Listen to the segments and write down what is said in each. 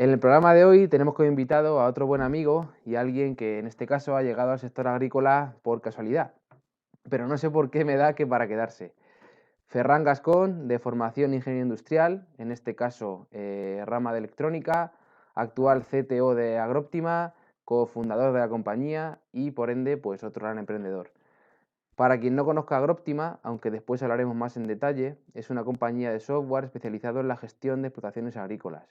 En el programa de hoy tenemos como invitado a otro buen amigo y alguien que en este caso ha llegado al sector agrícola por casualidad, pero no sé por qué me da que para quedarse. Ferran Gascón, de formación ingeniero industrial, en este caso rama de electrónica, actual CTO de Agroptima, cofundador de la compañía y por ende pues otro gran emprendedor. Para quien no conozca Agroptima, aunque después hablaremos más en detalle, es una compañía de software especializado en la gestión de explotaciones agrícolas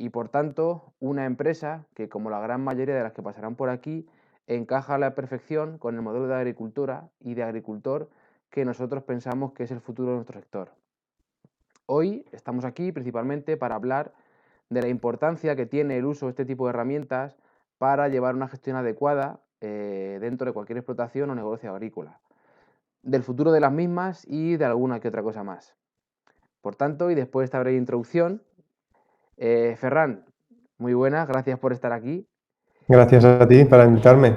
y por tanto una empresa que, como la gran mayoría de las que pasarán por aquí, encaja a la perfección con el modelo de agricultura y de agricultor que nosotros pensamos que es el futuro de nuestro sector. Hoy estamos aquí principalmente para hablar de la importancia que tiene el uso de este tipo de herramientas para llevar una gestión adecuada dentro de cualquier explotación o negocio agrícola, del futuro de las mismas y de alguna que otra cosa más. Por tanto, y después de esta breve introducción, Ferran, muy buenas, gracias por estar aquí. Gracias a ti para invitarme.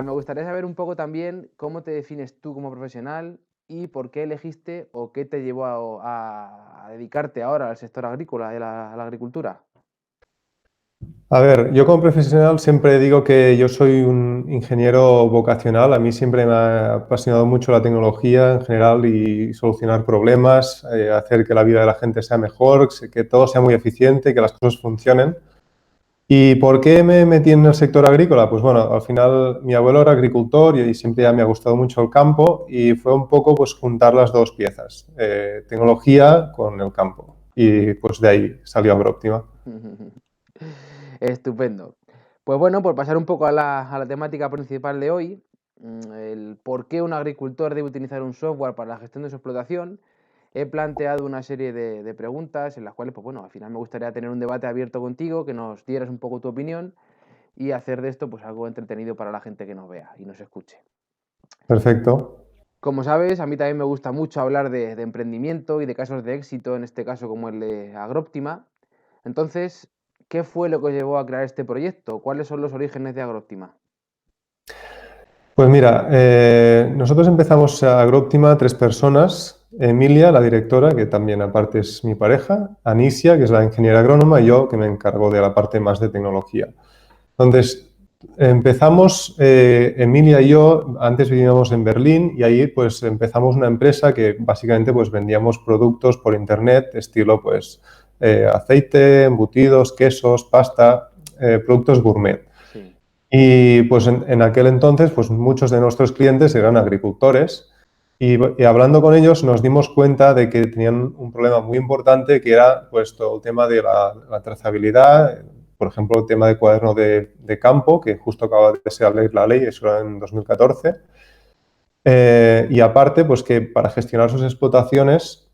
Me gustaría saber un poco también cómo te defines tú como profesional y por qué elegiste o qué te llevó a dedicarte ahora al sector agrícola y a la agricultura. A ver, yo como profesional siempre digo que yo soy un ingeniero vocacional. A mí siempre me ha apasionado mucho la tecnología en general y solucionar problemas, hacer que la vida de la gente sea mejor, que todo sea muy eficiente, que las cosas funcionen. ¿Y por qué me metí en el sector agrícola? Pues bueno, al final mi abuelo era agricultor y siempre ya me ha gustado mucho el campo y fue un poco pues juntar las dos piezas, tecnología con el campo. Y pues de ahí salió Agroptima. Estupendo. Pues bueno, por pasar un poco a la temática principal de hoy, el por qué un agricultor debe utilizar un software para la gestión de su explotación, he planteado una serie de preguntas en las cuales, pues bueno, al final me gustaría tener un debate abierto contigo, que nos dieras un poco tu opinión y hacer de esto pues algo entretenido para la gente que nos vea y nos escuche. Perfecto. Como sabes, a mí también me gusta mucho hablar de emprendimiento y de casos de éxito, en este caso como el de Agroptima. Entonces, ¿qué fue lo que os llevó a crear este proyecto? ¿Cuáles son los orígenes de Agroptima? Pues mira, nosotros empezamos a Agroptima 3 personas. Emilia, la directora, que también aparte es mi pareja, Anisia, que es la ingeniera agrónoma, y yo, que me encargo de la parte más de tecnología. Entonces, empezamos, Emilia y yo, antes vivíamos en Berlín y ahí pues empezamos una empresa que básicamente pues vendíamos productos por internet, estilo pues aceite, embutidos, quesos, pasta, productos gourmet. Sí. Y pues en aquel entonces pues muchos de nuestros clientes eran agricultores y hablando con ellos nos dimos cuenta de que tenían un problema muy importante que era pues todo el tema de la trazabilidad, por ejemplo el tema de cuaderno de campo, que justo acaba de salir la ley, eso era en 2014. Y aparte pues que para gestionar sus explotaciones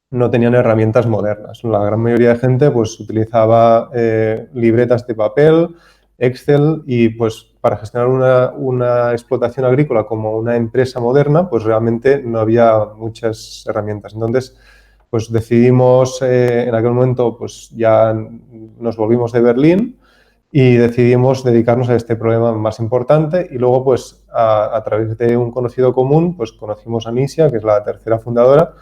no tenían herramientas modernas. La gran mayoría de gente pues utilizaba libretas de papel, Excel y pues para gestionar una explotación agrícola como una empresa moderna pues realmente no había muchas herramientas. Entonces pues decidimos en aquel momento pues ya nos volvimos de Berlín y decidimos dedicarnos a este problema más importante y luego pues a través de un conocido común pues conocimos a Nisia, que es la tercera fundadora,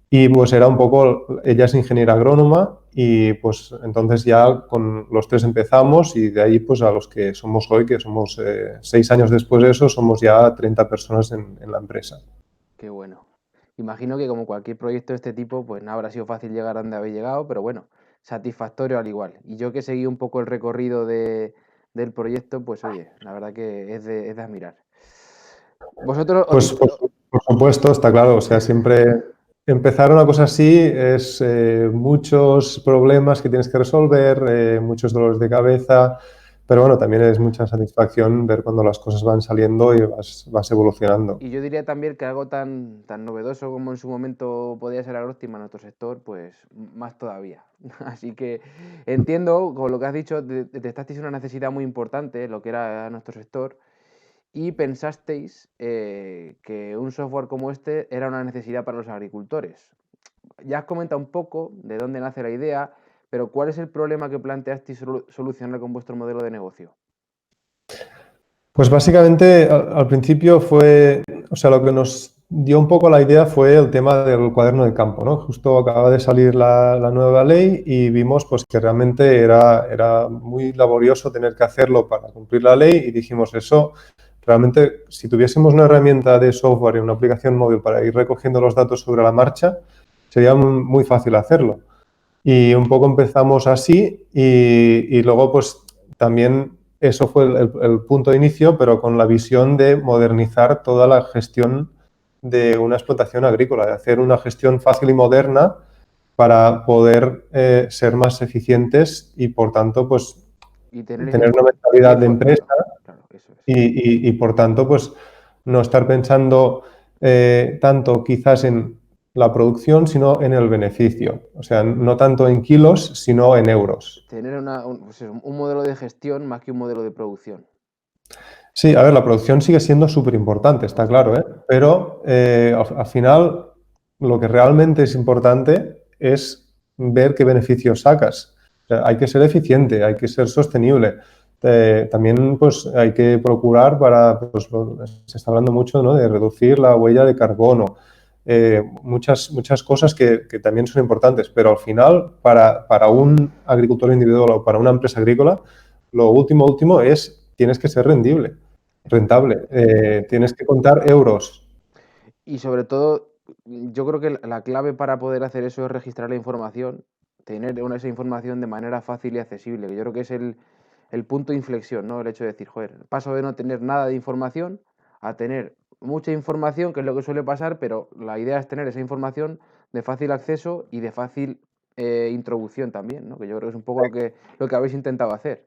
y pues era un poco, ella es ingeniera agrónoma y pues entonces ya con los tres empezamos y de ahí pues a los que somos hoy, que somos 6 años después de eso, somos ya 30 personas en la empresa. Qué bueno. Imagino que como cualquier proyecto de este tipo, pues no habrá sido fácil llegar a donde habéis llegado, pero bueno, satisfactorio al igual. Y yo que seguí un poco el recorrido del proyecto, pues oye, la verdad que es de admirar. Vosotros os Pues dist- por supuesto, está claro, o sea, siempre empezar una cosa así es muchos problemas que tienes que resolver, muchos dolores de cabeza, pero bueno, también es mucha satisfacción ver cuando las cosas van saliendo y vas evolucionando. Y yo diría también que algo tan novedoso como en su momento podía ser Agróstima en nuestro sector, pues más todavía. Así que entiendo, con lo que has dicho, detectasteis una necesidad muy importante, lo que era nuestro sector, y pensasteis que un software como este era una necesidad para los agricultores. Ya has comentado un poco de dónde nace la idea, pero ¿cuál es el problema que planteasteis solucionar con vuestro modelo de negocio? Pues básicamente al principio fue, o sea, lo que nos dio un poco la idea fue el tema del cuaderno de campo, ¿no? Justo acaba de salir la nueva ley y vimos pues que realmente era muy laborioso tener que hacerlo para cumplir la ley y dijimos eso, realmente si tuviésemos una herramienta de software y una aplicación móvil para ir recogiendo los datos sobre la marcha, sería muy fácil hacerlo. Y un poco empezamos así y luego pues también eso fue el punto de inicio, pero con la visión de modernizar toda la gestión de una explotación agrícola, de hacer una gestión fácil y moderna para poder ser más eficientes y por tanto pues Y tener tener una mentalidad de empresa claro, claro, eso es. y por tanto, pues no estar pensando tanto quizás en la producción, sino en el beneficio. O sea, no tanto en kilos, sino en euros. Tener pues eso, un modelo de gestión más que un modelo de producción. Sí, a ver, la producción sigue siendo súper importante, está claro, ¿eh? Pero al final lo que realmente es importante es ver qué beneficios sacas. O sea, hay que ser eficiente, hay que ser sostenible. También pues, hay que procurar para, pues, se está hablando mucho, ¿no?, de reducir la huella de carbono. Muchas cosas que también son importantes, pero al final para un agricultor individual o para una empresa agrícola, lo último es tienes que ser rentable. Tienes que contar euros. Y sobre todo, yo creo que la clave para poder hacer eso es registrar la información, tener esa información de manera fácil y accesible, que yo creo que es el punto de inflexión, ¿no? El hecho de decir, joder, paso de no tener nada de información a tener mucha información, que es lo que suele pasar, pero la idea es tener esa información de fácil acceso y de fácil introducción también, ¿no? Que yo creo que es un poco lo que habéis intentado hacer.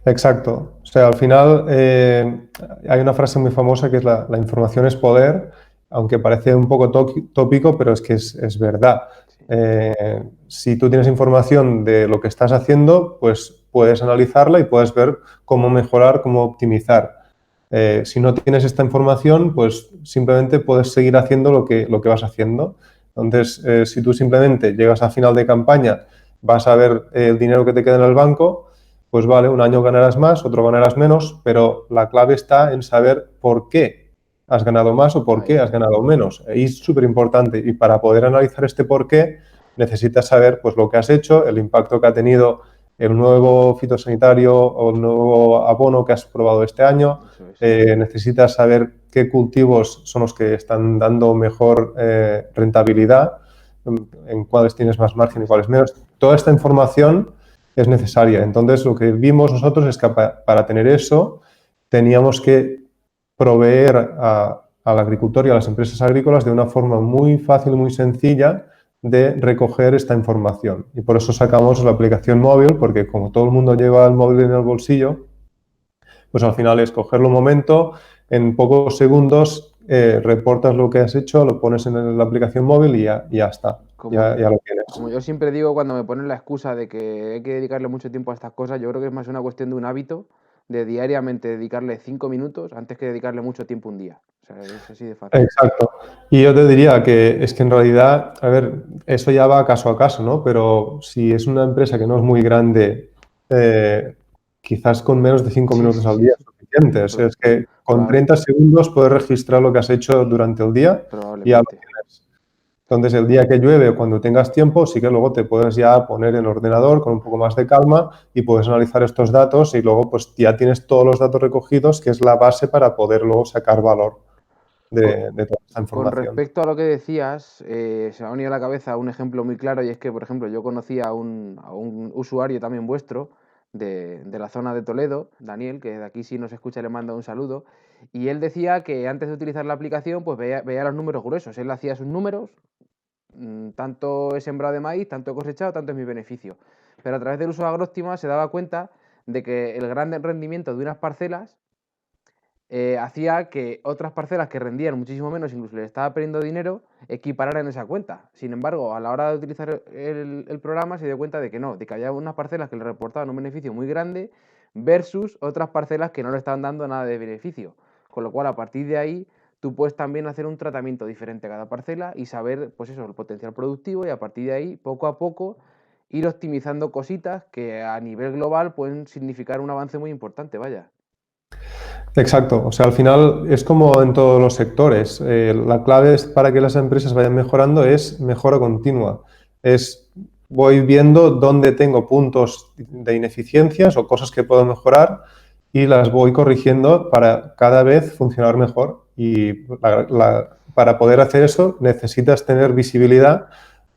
Exacto. O sea, al final hay una frase muy famosa que es la información es poder, aunque parece un poco tópico, pero es que es verdad. Sí. Si tú tienes información de lo que estás haciendo, pues puedes analizarla y puedes ver cómo mejorar, cómo optimizar. Si no tienes esta información, pues simplemente puedes seguir haciendo lo que vas haciendo. Entonces, si tú simplemente llegas a final de campaña, vas a ver el dinero que te queda en el banco, pues vale, un año ganarás más, otro ganarás menos, pero la clave está en saber por qué has ganado más o por Ahí qué has está. ganado menos. Y es súper importante. Y para poder analizar este por qué, necesitas saber pues, lo que has hecho, el impacto que ha tenido el nuevo fitosanitario o el nuevo abono que has probado este año. Eso es. Necesitas saber qué cultivos son los que están dando mejor rentabilidad, en cuáles tienes más margen y cuáles menos. Toda esta información es necesaria. Entonces, lo que vimos nosotros es que para tener eso teníamos que proveer al agricultor y a las empresas agrícolas de una forma muy fácil, muy sencilla de recoger esta información. Y por eso sacamos la aplicación móvil, porque como todo el mundo lleva el móvil en el bolsillo, pues al final es cogerlo un momento, en pocos segundos reportas lo que has hecho, lo pones en la aplicación móvil y ya está, Como yo, ya lo tienes. como yo siempre digo cuando me ponen la excusa de que hay que dedicarle mucho tiempo a estas cosas, yo creo que es más una cuestión de un hábito, de diariamente dedicarle 5 minutos antes que dedicarle mucho tiempo un día. O sea, es así de fácil. Exacto. Y yo te diría que es que en realidad, a ver, eso ya va caso a caso, ¿no? Pero si es una empresa que no es muy grande, eh, quizás con menos de 5 minutos al día es suficiente. O sea, es que con Probable- 30 segundos puedes registrar lo que has hecho durante el día y ya lo probablemente. tienes. Entonces, el día que llueve o cuando tengas tiempo, sí que luego te puedes ya poner en el ordenador con un poco más de calma y puedes analizar estos datos y luego pues ya tienes todos los datos recogidos, que es la base para poder luego sacar valor Con, de toda esta con información. respecto a lo que decías, se me ha venido a la cabeza un ejemplo muy claro y es que, por ejemplo, yo conocí a un usuario también vuestro de la zona de Toledo, Daniel, que de aquí si nos escucha le mando un saludo, y él decía que antes de utilizar la aplicación pues veía los números gruesos, él hacía sus números, tanto he sembrado de maíz, tanto he cosechado, tanto es mi beneficio, pero a través del uso de Agróstima se daba cuenta de que el gran rendimiento de unas parcelas hacía que otras parcelas que rendían muchísimo menos, incluso le estaba perdiendo dinero, equipararan esa cuenta. Sin embargo, a la hora de utilizar el programa se dio cuenta de que no, de que había unas parcelas que le reportaban un beneficio muy grande versus otras parcelas que no le estaban dando nada de beneficio. Con lo cual, a partir de ahí, tú puedes también hacer un tratamiento diferente a cada parcela y saber, pues eso, el potencial productivo y a partir de ahí, poco a poco, ir optimizando cositas que a nivel global pueden significar un avance muy importante, vaya. Exacto, o sea, al final es como en todos los sectores. La clave es para que las empresas vayan mejorando es mejora continua. Es voy viendo dónde tengo puntos de ineficiencias o cosas que puedo mejorar y las voy corrigiendo para cada vez funcionar mejor. Y para poder hacer eso necesitas tener visibilidad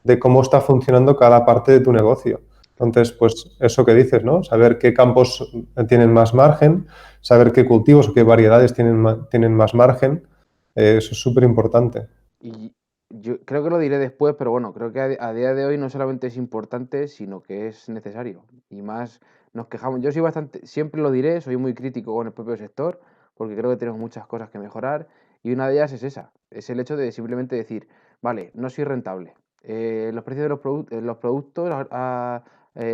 de cómo está funcionando cada parte de tu negocio. Entonces, pues eso que dices, ¿no? Saber qué campos tienen más margen, saber qué cultivos o qué variedades tienen más margen, eso es súper importante. Y yo creo que lo diré después, pero bueno, creo que a día de hoy no solamente es importante, sino que es necesario. Y más nos quejamos. Yo soy bastante, siempre lo diré, soy muy crítico con el propio sector, porque creo que tenemos muchas cosas que mejorar. Y una de ellas es esa, es el hecho de simplemente decir, vale, no soy rentable. Los precios de los productos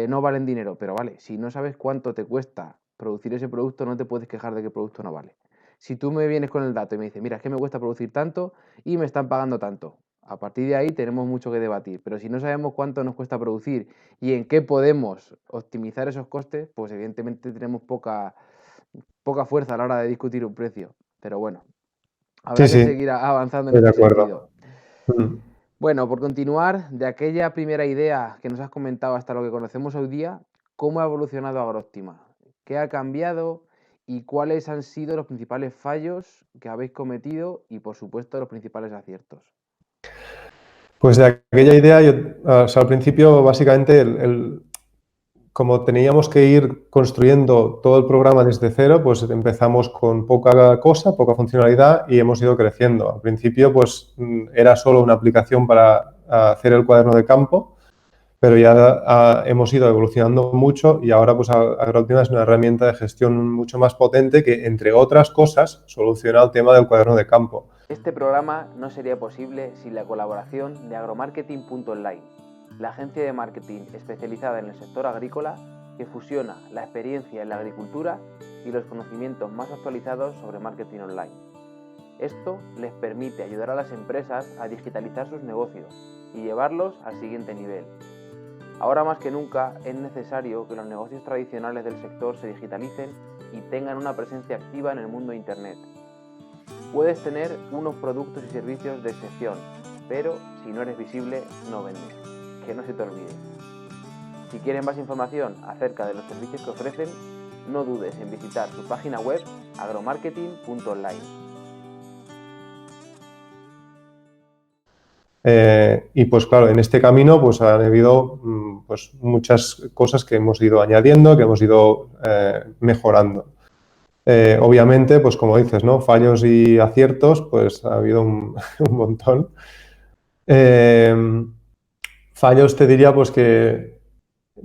no valen dinero, pero vale, si no sabes cuánto te cuesta producir ese producto, no te puedes quejar de que el producto no vale. Si tú me vienes con el dato y me dices, mira, es que me cuesta producir tanto y me están pagando tanto. A partir de ahí tenemos mucho que debatir, pero si no sabemos cuánto nos cuesta producir y en qué podemos optimizar esos costes, pues evidentemente tenemos poca fuerza a la hora de discutir un precio. Pero bueno, Sí, habrá que sí, seguir avanzando en estoy de este acuerdo. sentido. Mm. Bueno, por continuar, de aquella primera idea que nos has comentado hasta lo que conocemos hoy día, ¿cómo ha evolucionado Agróptima? ¿Qué ha cambiado y cuáles han sido los principales fallos que habéis cometido y, por supuesto, los principales aciertos? Pues de aquella idea, o sea, al principio, básicamente, como teníamos que ir construyendo todo el programa desde cero, pues empezamos con poca cosa, poca funcionalidad y hemos ido creciendo. Al principio, pues era solo una aplicación para hacer el cuaderno de campo, pero ya hemos ido evolucionando mucho y ahora pues Agrooptima es una herramienta de gestión mucho más potente que, entre otras cosas, soluciona el tema del cuaderno de campo. Este programa no sería posible sin la colaboración de agromarketing.online, la agencia de marketing especializada en el sector agrícola que fusiona la experiencia en la agricultura y los conocimientos más actualizados sobre marketing online. Esto les permite ayudar a las empresas a digitalizar sus negocios y llevarlos al siguiente nivel. Ahora más que nunca es necesario que los negocios tradicionales del sector se digitalicen y tengan una presencia activa en el mundo de Internet. Puedes tener unos productos y servicios de excepción, pero si no eres visible, no vendes. Que no se te olvide. Si quieres más información acerca de los servicios que ofrecen, no dudes en visitar su página web agromarketing.online. Y pues claro, en este camino pues han habido pues, muchas cosas que hemos ido añadiendo, que hemos ido mejorando. Obviamente, pues como dices, ¿no? Fallos y aciertos, pues ha habido un montón. Fallos te diría pues que,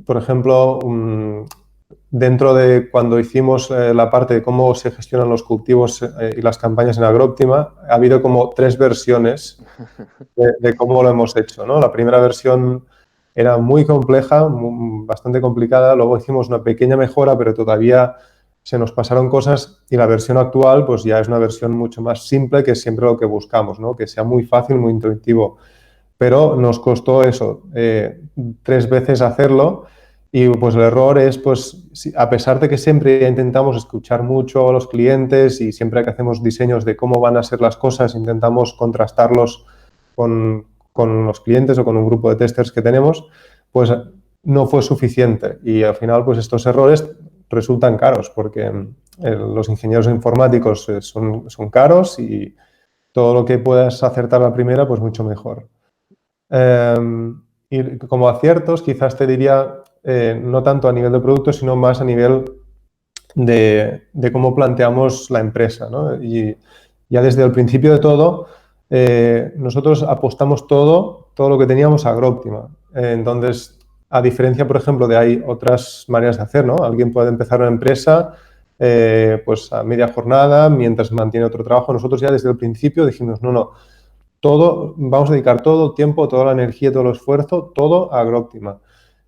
por ejemplo, dentro de cuando hicimos la parte de cómo se gestionan los cultivos y las campañas en Agrooptima, ha habido como 3 versiones de cómo lo hemos hecho, ¿no? La primera versión era muy compleja, bastante complicada, luego hicimos una pequeña mejora, pero todavía se nos pasaron cosas y la versión actual pues ya es una versión mucho más simple, que es siempre lo que buscamos, ¿no? Que sea muy fácil, muy intuitivo. Pero nos costó eso, 3 veces hacerlo y pues el error es, pues a pesar de que siempre intentamos escuchar mucho a los clientes y siempre que hacemos diseños de cómo van a ser las cosas, intentamos contrastarlos con los clientes o con un grupo de testers que tenemos, pues no fue suficiente y al final pues estos errores resultan caros porque los ingenieros informáticos son caros y todo lo que puedas acertar a la primera pues mucho mejor. Y como aciertos, quizás te diría, no tanto a nivel de producto, sino más a nivel de cómo planteamos la empresa, ¿no? Y ya desde el principio de todo, nosotros apostamos todo lo que teníamos a Agrooptima. Entonces, a diferencia, por ejemplo, de hay otras maneras de hacer, ¿no? Alguien puede empezar una empresa pues a media jornada, mientras mantiene otro trabajo. Nosotros ya desde el principio dijimos, no, vamos a dedicar todo el tiempo, toda la energía, todo el esfuerzo, todo a Agrooptima.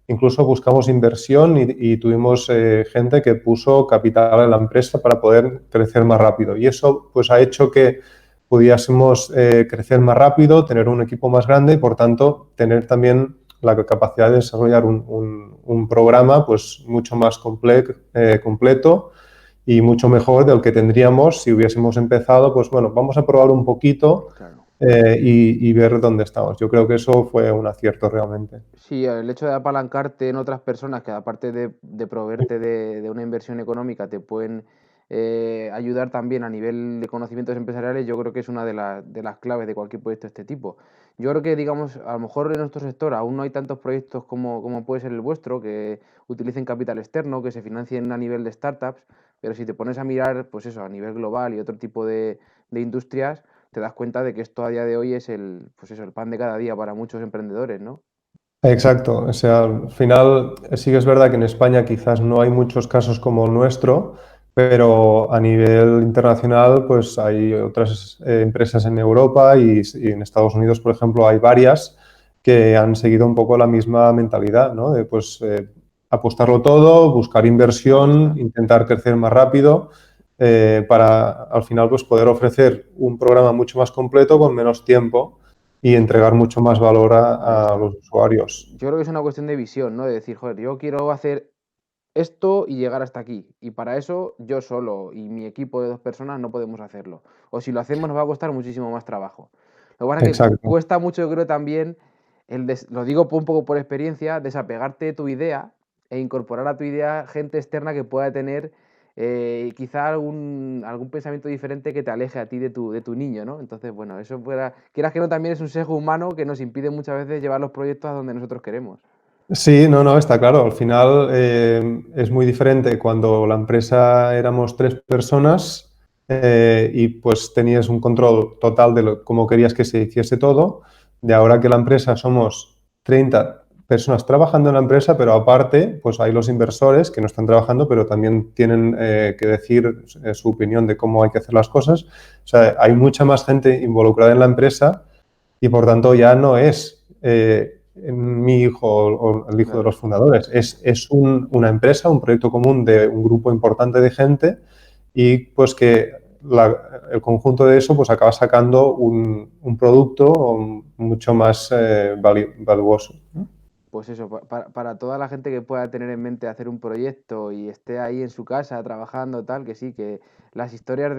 Incluso buscamos inversión y tuvimos gente que puso capital en la empresa para poder crecer más rápido. Y eso pues ha hecho que pudiésemos crecer más rápido, tener un equipo más grande y, por tanto, tener también la capacidad de desarrollar un programa pues mucho más completo y mucho mejor del que tendríamos si hubiésemos empezado, pues bueno, vamos a probar un poquito Claro. y ver dónde estamos. Yo creo que eso fue un acierto realmente. Sí, el hecho de apalancarte en otras personas que aparte de proveerte de una inversión económica te pueden ayudar también a nivel de conocimientos empresariales, yo creo que es una de las claves de cualquier proyecto de este tipo. Yo creo que, digamos, a lo mejor en nuestro sector aún no hay tantos proyectos como puede ser el vuestro, que utilicen capital externo, que se financien a nivel de startups, pero si te pones a mirar, pues eso, a nivel global y otro tipo de industrias, te das cuenta de que esto a día de hoy es pues eso, el pan de cada día para muchos emprendedores, ¿no? Exacto, o sea, al final sí que es verdad que en España quizás no hay muchos casos como el nuestro, pero a nivel internacional pues hay otras empresas en Europa y en Estados Unidos, por ejemplo, hay varias que han seguido un poco la misma mentalidad, ¿no? De pues apostarlo todo, buscar Ahí inversión, está. intentar crecer más rápido para al final pues poder ofrecer un programa mucho más completo con menos tiempo y entregar mucho más valor Ahí a está. los usuarios. Yo creo que es una cuestión de visión, ¿no? De decir, joder, yo quiero hacer esto y llegar hasta aquí. Y para eso yo solo y mi equipo de 2 personas no podemos hacerlo. O si lo hacemos nos va a costar muchísimo más trabajo. Lo que pasa es que Exacto. cuesta mucho, yo creo también, lo digo un poco por experiencia, desapegarte de tu idea e incorporar a tu idea gente externa que pueda tener quizá algún pensamiento diferente que te aleje a ti de tu niño, ¿no? Entonces, bueno, eso fuera, quieras que no, también es un sesgo humano que nos impide muchas veces llevar los proyectos a donde nosotros queremos. Sí, no, no, está claro. Al final es muy diferente cuando la empresa éramos 3 personas y pues tenías un control total de cómo querías que se hiciese todo. De ahora que la empresa somos 30 personas trabajando en la empresa, pero aparte pues hay los inversores que no están trabajando, pero también tienen que decir su opinión de cómo hay que hacer las cosas. O sea, hay mucha más gente involucrada en la empresa y por tanto ya no es mi hijo o el hijo de los Claro. fundadores, es una empresa, un proyecto común de un grupo importante de gente y pues que el conjunto de eso pues acaba sacando un producto mucho más valuoso, ¿no? Pues eso, para toda la gente que pueda tener en mente hacer un proyecto y esté ahí en su casa trabajando, tal, que sí, que las historias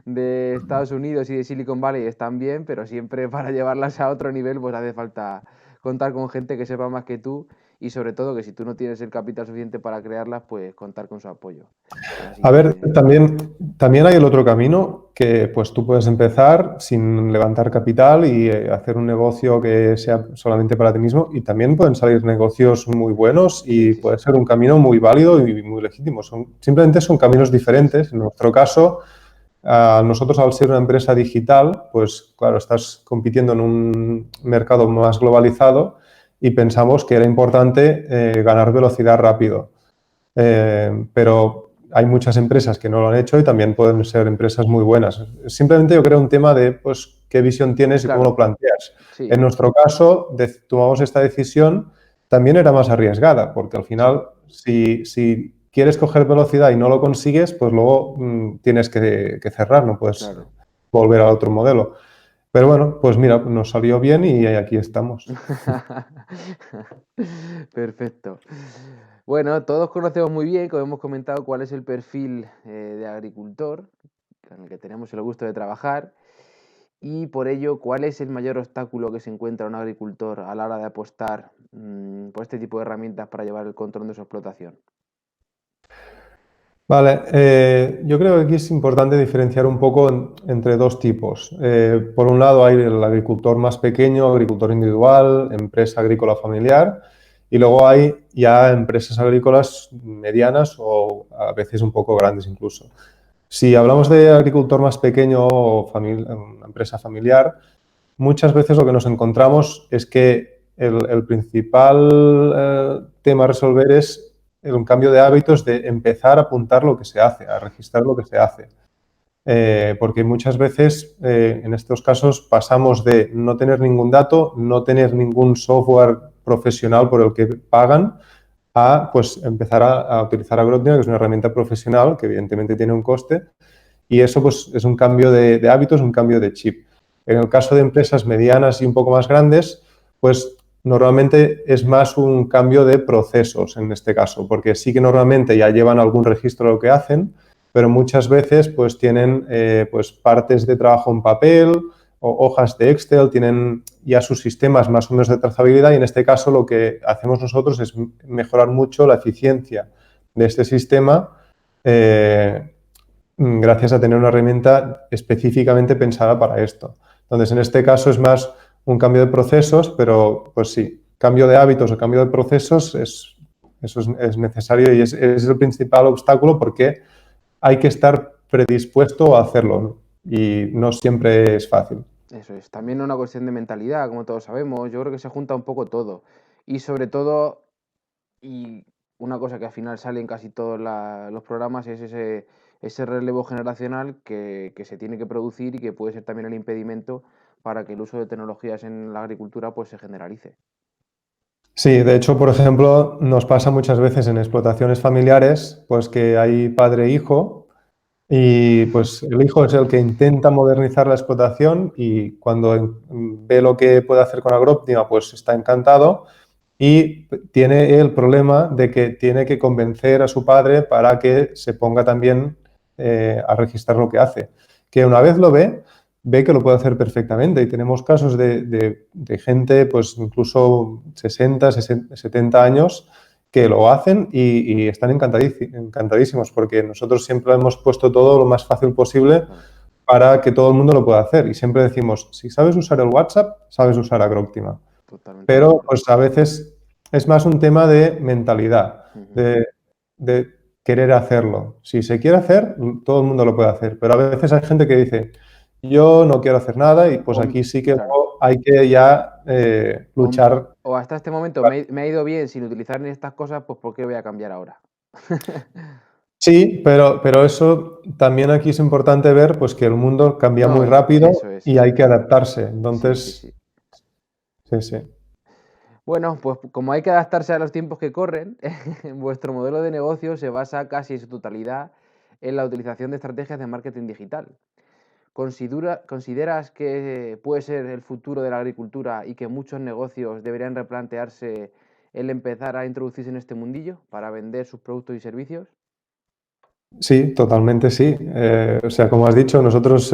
de Estados Unidos y de Silicon Valley están bien, pero siempre para llevarlas a otro nivel, pues hace falta contar con gente que sepa más que tú y sobre todo que si tú no tienes el capital suficiente para crearlas, pues contar con su apoyo. Así A ver, que también hay el otro camino que pues tú puedes empezar sin levantar capital y hacer un negocio que sea solamente para ti mismo y también pueden salir negocios muy buenos sí, y sí, puede sí. ser un camino muy válido y muy legítimo. Simplemente son caminos Sí, sí, diferentes. En nuestro caso, nosotros al ser una empresa digital, pues claro, estás compitiendo en un mercado más globalizado y pensamos que era importante ganar velocidad rápido. Pero hay muchas empresas que no lo han hecho y también pueden ser empresas muy buenas. Simplemente yo creo un tema de pues, qué visión tienes y cómo lo claro, planteas. En sí, nuestro caso, tomamos esta decisión, también era más arriesgada, porque al sí, final, si quieres coger velocidad y no lo consigues, pues luego tienes que cerrar, no puedes claro. volver al otro modelo. Pero bueno, pues mira, nos salió bien y aquí estamos. Perfecto. Bueno, todos conocemos muy bien, como hemos comentado, cuál es el perfil de agricultor con el que tenemos el gusto de trabajar y por ello, cuál es el mayor obstáculo que se encuentra un agricultor a la hora de apostar por este tipo de herramientas para llevar el control de su explotación. Vale, yo creo que aquí es importante diferenciar un poco entre 2 tipos. Por un lado hay el agricultor más pequeño, agricultor individual, empresa agrícola familiar, y luego hay ya empresas agrícolas medianas o a veces un poco grandes incluso. Si hablamos de agricultor más pequeño o una empresa familiar, muchas veces lo que nos encontramos es que el principal tema a resolver es un cambio de hábitos de empezar a apuntar lo que se hace, a registrar lo que se hace. Porque muchas veces en estos casos pasamos de no tener ningún dato, no tener ningún software profesional por el que pagan, a pues empezar a utilizar Agrotnia, que es una herramienta profesional que evidentemente tiene un coste, y eso pues, es un cambio de hábitos, un cambio de chip. En el caso de empresas medianas y un poco más grandes, pues normalmente es más un cambio de procesos en este caso, porque sí que normalmente ya llevan algún registro de lo que hacen, pero muchas veces pues tienen pues partes de trabajo en papel o hojas de Excel, tienen ya sus sistemas más o menos de trazabilidad y en este caso lo que hacemos nosotros es mejorar mucho la eficiencia de este sistema gracias a tener una herramienta específicamente pensada para esto. Entonces, en este caso es más un cambio de procesos, pero pues sí, cambio de hábitos o cambio de procesos es necesario y es el principal obstáculo porque hay que estar predispuesto a hacerlo, ¿no? Y no siempre es fácil. Eso es. También una cuestión de mentalidad, como todos sabemos. Yo creo que se junta un poco todo. Y sobre todo, y una cosa que al final sale en casi todos los programas es ese relevo generacional que se tiene que producir y que puede ser también el impedimento para que el uso de tecnologías en la agricultura pues se generalice. Sí, de hecho, por ejemplo, nos pasa muchas veces en explotaciones familiares, pues que hay padre e hijo. Y pues el hijo es el que intenta modernizar la explotación y cuando ve lo que puede hacer con Agroptima, pues está encantado y tiene el problema de que tiene que convencer a su padre para que se ponga también a registrar lo que hace. Que una vez lo ve, ve que lo puede hacer perfectamente y tenemos casos de gente, pues incluso 60, 70 años que lo hacen y están encantadísimos porque nosotros siempre hemos puesto todo lo más fácil posible Claro, para que todo el mundo lo pueda hacer. Y siempre decimos, si sabes usar el WhatsApp, sabes usar Agroptima. totalmente de Pero acuerdo. pues a veces es más un tema de mentalidad, Ujú. de querer hacerlo. Si se quiere hacer, todo el mundo lo puede hacer. Pero a veces hay gente que dice, yo no quiero hacer nada y pues O- aquí sí que claro. luego hay que ya O, luchar. o hasta este momento me ha ido bien sin utilizar ni estas cosas, pues ¿por qué voy a cambiar ahora? Sí, pero eso también aquí es importante ver pues que el mundo cambia No, muy rápido eso es. y hay que adaptarse. Sí, sí, sí. Entonces, sí, sí. Bueno, pues como hay que adaptarse a los tiempos que corren, vuestro modelo de negocio se basa casi en su totalidad en la utilización de estrategias de marketing digital. ¿Consideras que puede ser el futuro de la agricultura y que muchos negocios deberían replantearse el empezar a introducirse en este mundillo para vender sus productos y servicios? Sí, totalmente sí. O sea, como has dicho, nosotros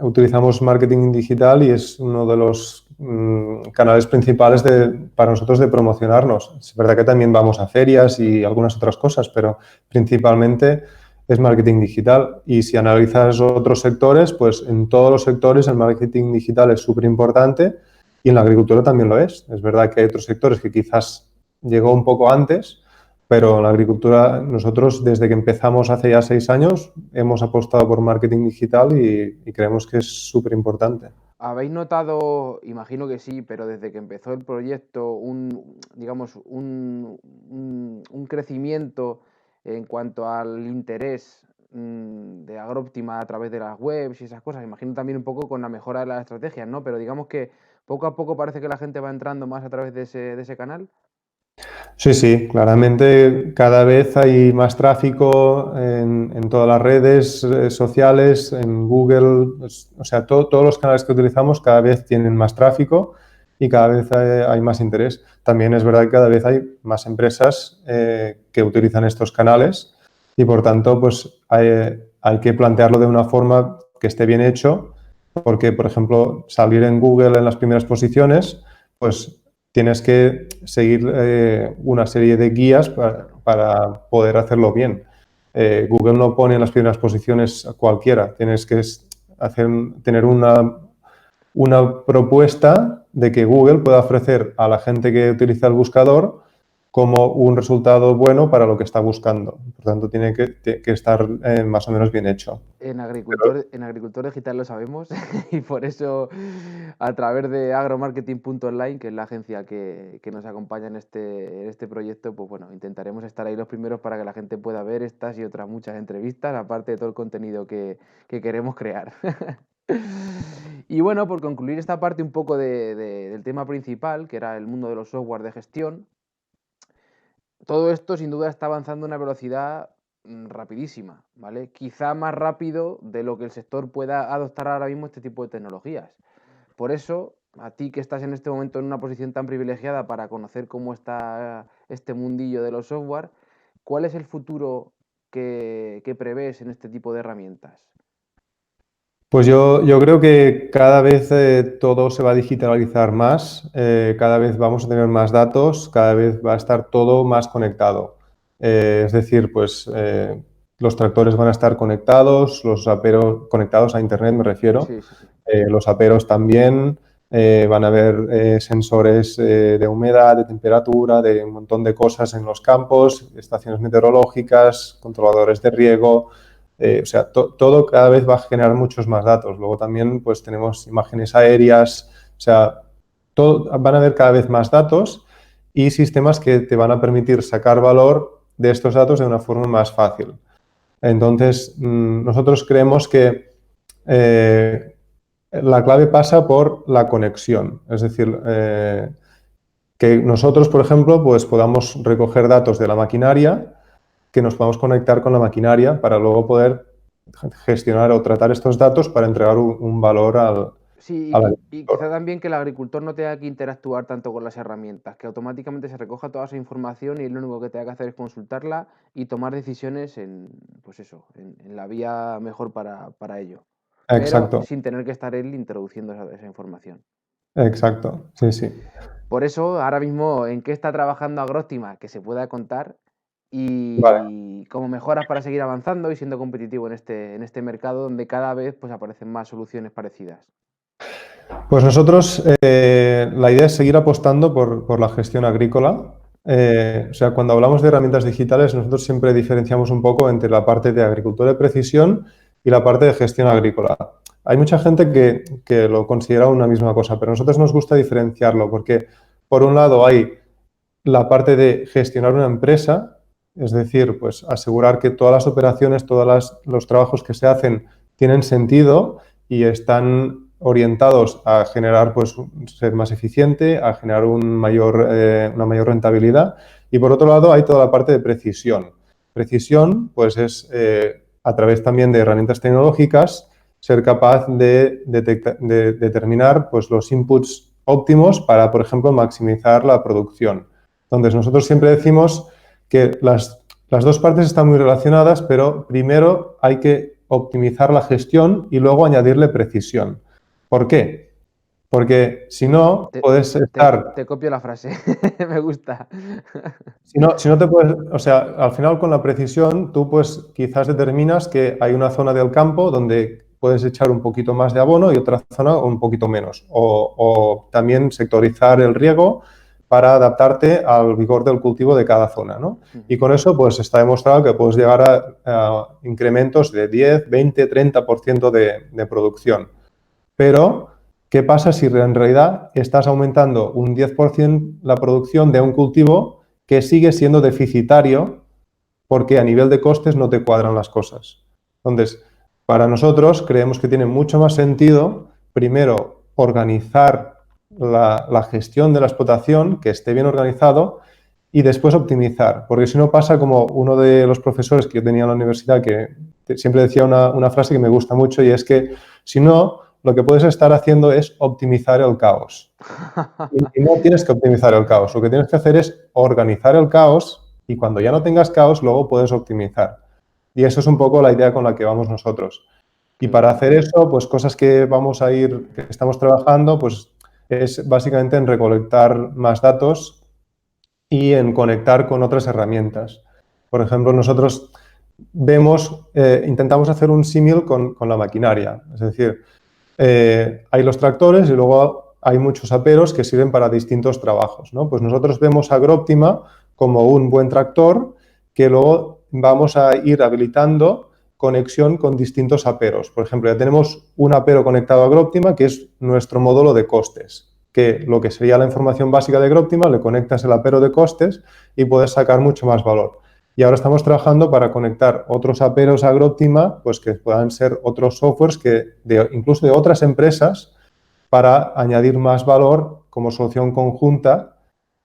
utilizamos marketing digital y es uno de los canales principales para nosotros de promocionarnos. Es verdad que también vamos a ferias y algunas otras cosas, pero principalmente es marketing digital. Y si analizas otros sectores, pues en todos los sectores el marketing digital es súper importante y en la agricultura también lo es. Es verdad que hay otros sectores que quizás llegó un poco antes, pero en la agricultura, nosotros desde que empezamos hace ya 6 años, hemos apostado por marketing digital y creemos que es súper importante. ¿Habéis notado, imagino que sí, pero desde que empezó el proyecto, digamos, un crecimiento en cuanto al interés de Agroptima a través de las webs y esas cosas? Imagino también un poco con la mejora de las estrategias, ¿no? Pero digamos que poco a poco parece que la gente va entrando más a través de ese canal. Sí, sí, claramente cada vez hay más tráfico en todas las redes sociales, en Google, o sea, todos los canales que utilizamos cada vez tienen más tráfico y cada vez hay más interés. También es verdad que cada vez hay más empresas que utilizan estos canales y por tanto, pues hay que plantearlo de una forma que esté bien hecho, porque, por ejemplo, salir en Google en las primeras posiciones, pues tienes que seguir una serie de guías Claro. para poder hacerlo bien. Google no pone en las primeras posiciones a cualquiera, tienes que tener una propuesta de que Google pueda ofrecer a la gente que utiliza el buscador como un resultado bueno para lo que está buscando. Por tanto, tiene que estar más o menos bien hecho. En agricultor digital lo sabemos y por eso a través de agromarketing.online, que es la agencia que nos acompaña en este proyecto, pues bueno, intentaremos estar ahí los primeros para que la gente pueda ver estas y otras muchas entrevistas, aparte de todo el contenido que queremos crear. Y bueno, por concluir esta parte un poco del tema principal, que era el mundo de los software de gestión, todo esto sin duda está avanzando a una velocidad rapidísima, ¿vale? Quizá más rápido de lo que el sector pueda adoptar ahora mismo este tipo de tecnologías. Por eso, a ti que estás en este momento en una posición tan privilegiada para conocer cómo está este mundillo de los software, ¿cuál es el futuro que prevés en este tipo de herramientas? Pues yo creo que cada vez todo se va a digitalizar más, cada vez vamos a tener más datos, cada vez va a estar todo más conectado. Es decir, pues los tractores van a estar conectados, los aperos conectados a Internet me refiero, Sí, sí, sí. los aperos también, van a haber sensores de humedad, de temperatura, de un montón de cosas en los campos, estaciones meteorológicas, controladores de riego. O sea, todo cada vez va a generar muchos más datos. Luego también pues tenemos imágenes aéreas, o sea, van a haber cada vez más datos y sistemas que te van a permitir sacar valor de estos datos de una forma más fácil. Entonces, nosotros creemos que la clave pasa por la conexión. Es decir, que nosotros, por ejemplo, pues podamos recoger datos de la maquinaria, que nos podamos conectar con la maquinaria para luego poder gestionar o tratar estos datos para entregar un valor al Sí, y quizá agricultor. también que el agricultor no tenga que interactuar tanto con las herramientas, que automáticamente se recoja toda esa información y lo único que tenga que hacer es consultarla y tomar decisiones en, pues eso, en la vía mejor para ello, pero Exacto, sin tener que estar él introduciendo esa información. exacto, sí, sí. Por eso, ahora mismo, ¿en qué está trabajando Agróctima? Que se pueda contar Vale. y como mejoras para seguir avanzando y siendo competitivo en este mercado donde cada vez pues, aparecen más soluciones parecidas. Pues nosotros, la idea es seguir apostando por la gestión agrícola. O sea, cuando hablamos de herramientas digitales, nosotros siempre diferenciamos un poco entre la parte de agricultura de precisión y la parte de gestión agrícola. Hay mucha gente que lo considera una misma cosa, pero a nosotros nos gusta diferenciarlo porque, por un lado, hay la parte de gestionar una empresa, es decir, pues asegurar que todas las operaciones, todos los trabajos que se hacen tienen sentido y están orientados a generar, pues, ser más eficiente, a generar una mayor rentabilidad. Y por otro lado, hay toda la parte de precisión. Precisión, pues, es a través también de herramientas tecnológicas ser capaz de determinar, pues, los inputs óptimos para, por ejemplo, maximizar la producción. Entonces, nosotros siempre decimos que las dos partes están muy relacionadas, pero primero hay que optimizar la gestión y luego añadirle precisión. ¿Por qué? Porque si no, Te, puedes estar, te copio la frase, me gusta. si no te puedes, o sea, al final con la precisión tú pues quizás determinas que hay una zona del campo donde puedes echar un poquito más de abono y otra zona un poquito menos. O también sectorizar el riego para adaptarte al vigor del cultivo de cada zona, ¿no? Y con eso pues está demostrado que puedes llegar a incrementos de 10, 20, 30% de producción. Pero, ¿qué pasa si en realidad estás aumentando un 10% la producción de un cultivo que sigue siendo deficitario porque a nivel de costes no te cuadran las cosas? Entonces, para nosotros creemos que tiene mucho más sentido, primero, organizar la gestión de la explotación, que esté bien organizado, y después optimizar. Porque si no pasa como uno de los profesores que yo tenía en la universidad que siempre decía una frase que me gusta mucho y es que si no, lo que puedes estar haciendo es optimizar el caos. Y no tienes que optimizar el caos, lo que tienes que hacer es organizar el caos y cuando ya no tengas caos, luego puedes optimizar. Y eso es un poco la idea con la que vamos nosotros. Y Qué para bueno. hacer eso, pues cosas que vamos a ir, que estamos trabajando, pues es básicamente en recolectar más datos y en conectar con otras herramientas. Por ejemplo, nosotros intentamos hacer un símil con la maquinaria. Es decir, hay los tractores y luego hay muchos aperos que sirven para distintos trabajos, ¿no? Pues nosotros vemos Agróptima como un buen tractor que luego vamos a ir habilitando conexión con distintos aperos. Por ejemplo, ya tenemos un apero conectado a Agróptima que es nuestro módulo de costes, que lo que sería la información básica de Agróptima le conectas el apero de costes y puedes sacar mucho más valor. Y ahora estamos trabajando para conectar otros aperos a Agróptima, pues que puedan ser otros softwares incluso de otras empresas para añadir más valor como solución conjunta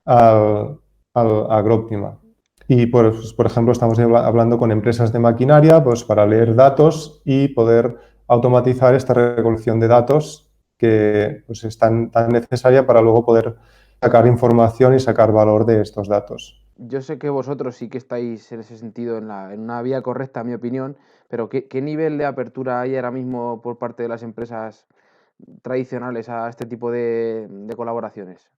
a Agróptima. Y, pues, por ejemplo, estamos hablando con empresas de maquinaria pues, para leer datos y poder automatizar esta recolección de datos que pues, es tan necesaria para luego poder sacar información y sacar valor de estos datos. Yo sé que vosotros sí que estáis en ese sentido en una vía correcta, en mi opinión, pero ¿qué nivel de apertura hay ahora mismo por parte de las empresas tradicionales a este tipo de colaboraciones?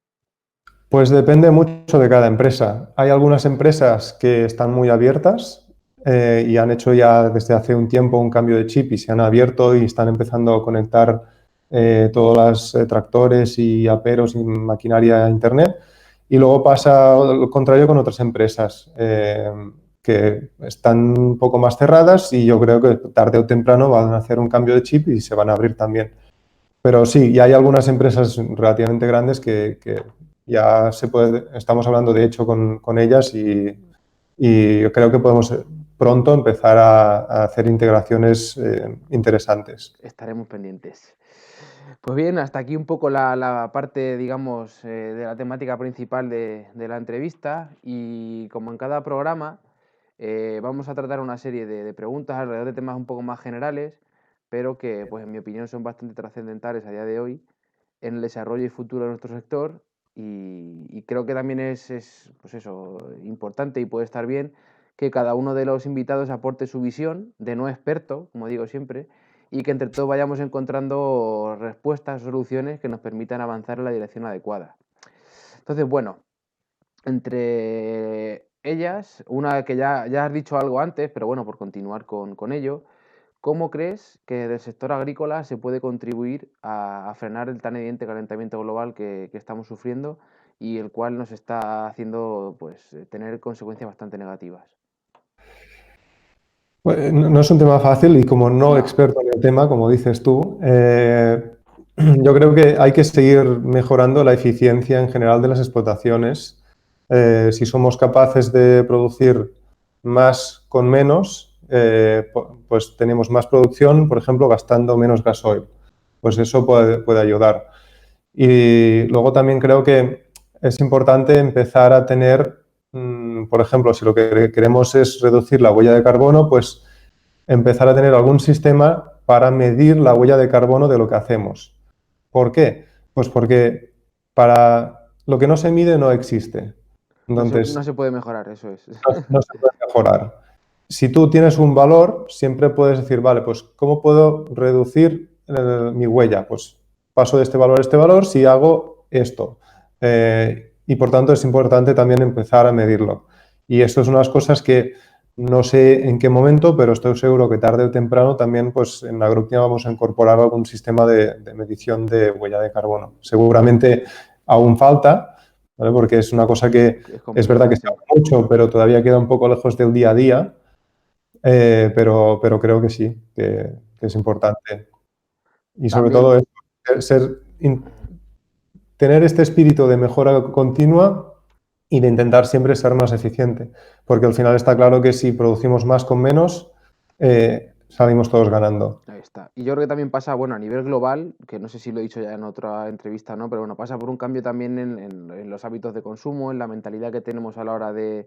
Pues depende mucho de cada empresa. Hay algunas empresas que están muy abiertas y han hecho ya desde hace un tiempo un cambio de chip y se han abierto y están empezando a conectar todos los tractores y aperos y maquinaria a Internet. Y luego pasa lo contrario con otras empresas que están un poco más cerradas y yo creo que tarde o temprano van a hacer un cambio de chip y se van a abrir también. Pero sí, y hay algunas empresas relativamente grandes que ya estamos hablando de hecho con ellas y yo creo que podemos pronto empezar a hacer integraciones interesantes. Estaremos pendientes. Pues bien, hasta aquí un poco la parte, digamos, de la temática principal de la entrevista y como en cada programa vamos a tratar una serie de preguntas alrededor de temas un poco más generales, pero que, pues en mi opinión, son bastante trascendentales a día de hoy en el desarrollo y futuro de nuestro sector y creo que también es, pues eso, importante y puede estar bien que cada uno de los invitados aporte su visión de no experto, como digo siempre, y que entre todos vayamos encontrando respuestas, soluciones que nos permitan avanzar en la dirección adecuada. Entonces, bueno, entre ellas, una que ya has dicho algo antes, pero bueno, por continuar con ello, ¿cómo crees que del sector agrícola se puede contribuir a frenar el tan evidente calentamiento global que estamos sufriendo y el cual nos está haciendo pues, tener consecuencias bastante negativas? Pues, no es un tema fácil y como no No, experto en el tema, como dices tú, yo creo que hay que seguir mejorando la eficiencia en general de las explotaciones. Si somos capaces de producir más con menos, pues tenemos más producción, por ejemplo, gastando menos gasoil. Pues eso puede ayudar. Y luego también creo que es importante empezar a tener, por ejemplo, si lo que queremos es reducir la huella de carbono, pues empezar a tener algún sistema para medir la huella de carbono de lo que hacemos. ¿Por qué? Pues porque para lo que no se mide no existe. no Entonces, se puede mejorar, eso es. no se puede mejorar. Si tú tienes un valor, siempre puedes decir, vale, pues ¿cómo puedo reducir mi huella? Pues paso de este valor a este valor si hago esto. Y por tanto es importante también empezar a medirlo. Y esto es unas cosas que no sé en qué momento, pero estoy seguro que tarde o temprano también pues en la Agructia vamos a incorporar algún sistema de medición de huella de carbono. Seguramente aún falta, ¿vale? Porque es una cosa que Es es verdad compleja, que se sí. habla mucho, pero todavía queda un poco lejos del día a día. Pero creo que sí, que es importante. Y sobre todo También, es tener este espíritu de mejora continua y de intentar siempre ser más eficiente. Porque al final está claro que si producimos más con menos, salimos todos ganando. ahí está. Y yo creo que también pasa, bueno, a nivel global, que no sé si lo he dicho ya en otra entrevista, ¿no? Pero bueno, pasa por un cambio también en los hábitos de consumo, en la mentalidad que tenemos a la hora de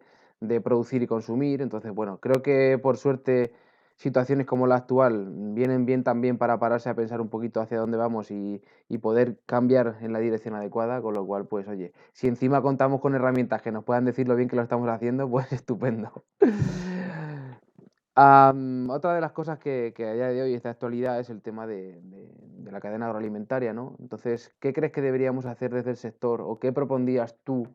producir y consumir. Entonces, bueno, creo que por suerte situaciones como la actual vienen bien también para pararse a pensar un poquito hacia dónde vamos y poder cambiar en la dirección adecuada, con lo cual, pues oye, si encima contamos con herramientas que nos puedan decir lo bien que lo estamos haciendo, pues estupendo. Otra de las cosas que a día de hoy está de actualidad es el tema de la cadena agroalimentaria, ¿no? Entonces, ¿qué crees que deberíamos hacer desde el sector o qué propondrías tú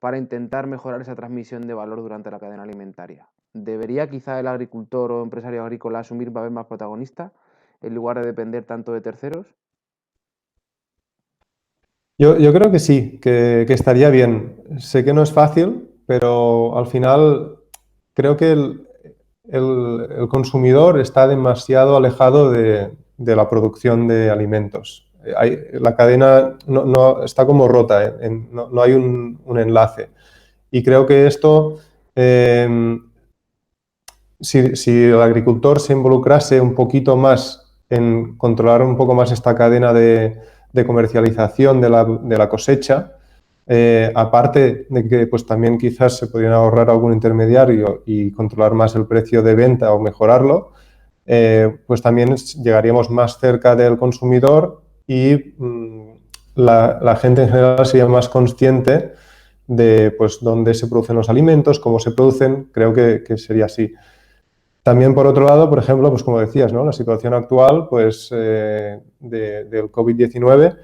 para intentar mejorar esa transmisión de valor durante la cadena alimentaria? ¿Debería quizá el agricultor o empresario agrícola asumir un papel más protagonista en lugar de depender tanto de terceros? Yo creo que sí, que estaría bien. Sé que no es fácil, pero al final creo que el consumidor está demasiado alejado de la producción de alimentos. La cadena está como rota, no hay un enlace. Y creo que esto, eh, si el agricultor se involucrase un poquito más en controlar un poco más esta cadena de comercialización de la cosecha, aparte de que pues, también quizás se podrían ahorrar algún intermediario y controlar más el precio de venta o mejorarlo, pues también llegaríamos más cerca del consumidor y la gente en general sería más consciente de pues, dónde se producen los alimentos, cómo se producen, creo que sería así. También, por otro lado, por ejemplo, pues como decías, ¿no? La situación actual pues, del COVID-19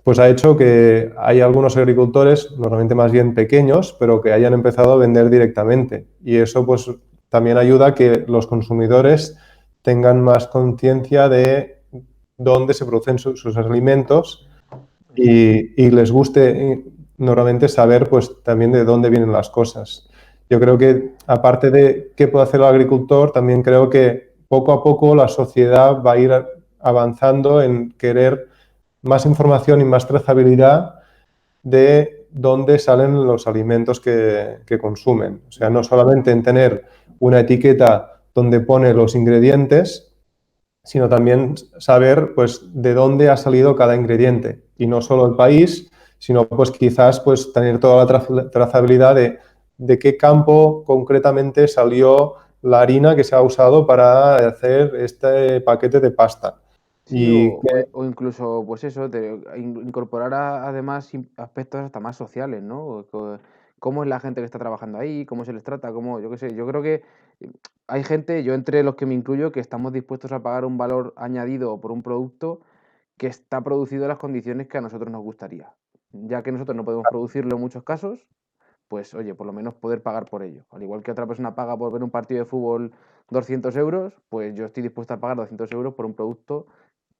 pues ha hecho que hay algunos agricultores, normalmente más bien pequeños, pero que hayan empezado a vender directamente. Y eso pues también ayuda a que los consumidores tengan más conciencia de dónde se producen sus alimentos y les guste normalmente saber pues también de dónde vienen las cosas. Yo creo que aparte de qué puede hacer el agricultor, también creo que poco a poco la sociedad va a ir avanzando en querer más información y más trazabilidad de dónde salen los alimentos que consumen. O sea, no solamente en tener una etiqueta donde pone los ingredientes, sino también saber pues, de dónde ha salido cada ingrediente. Y no solo el país, sino pues, quizás pues, tener toda la trazabilidad de qué campo concretamente salió la harina que se ha usado para hacer este paquete de pasta. Sí, Y o incluso, pues eso, incorporar además aspectos hasta más sociales, ¿no? Cómo es la gente que está trabajando ahí, cómo se les trata, cómo, yo qué sé, yo creo que hay gente, yo entre los que me incluyo, que estamos dispuestos a pagar un valor añadido por un producto que está producido en las condiciones que a nosotros nos gustaría. Ya que nosotros no podemos producirlo en muchos casos, pues oye, por lo menos poder pagar por ello. Al igual que otra persona paga por ver un partido de fútbol 200 euros, pues yo estoy dispuesto a pagar 200 euros por un producto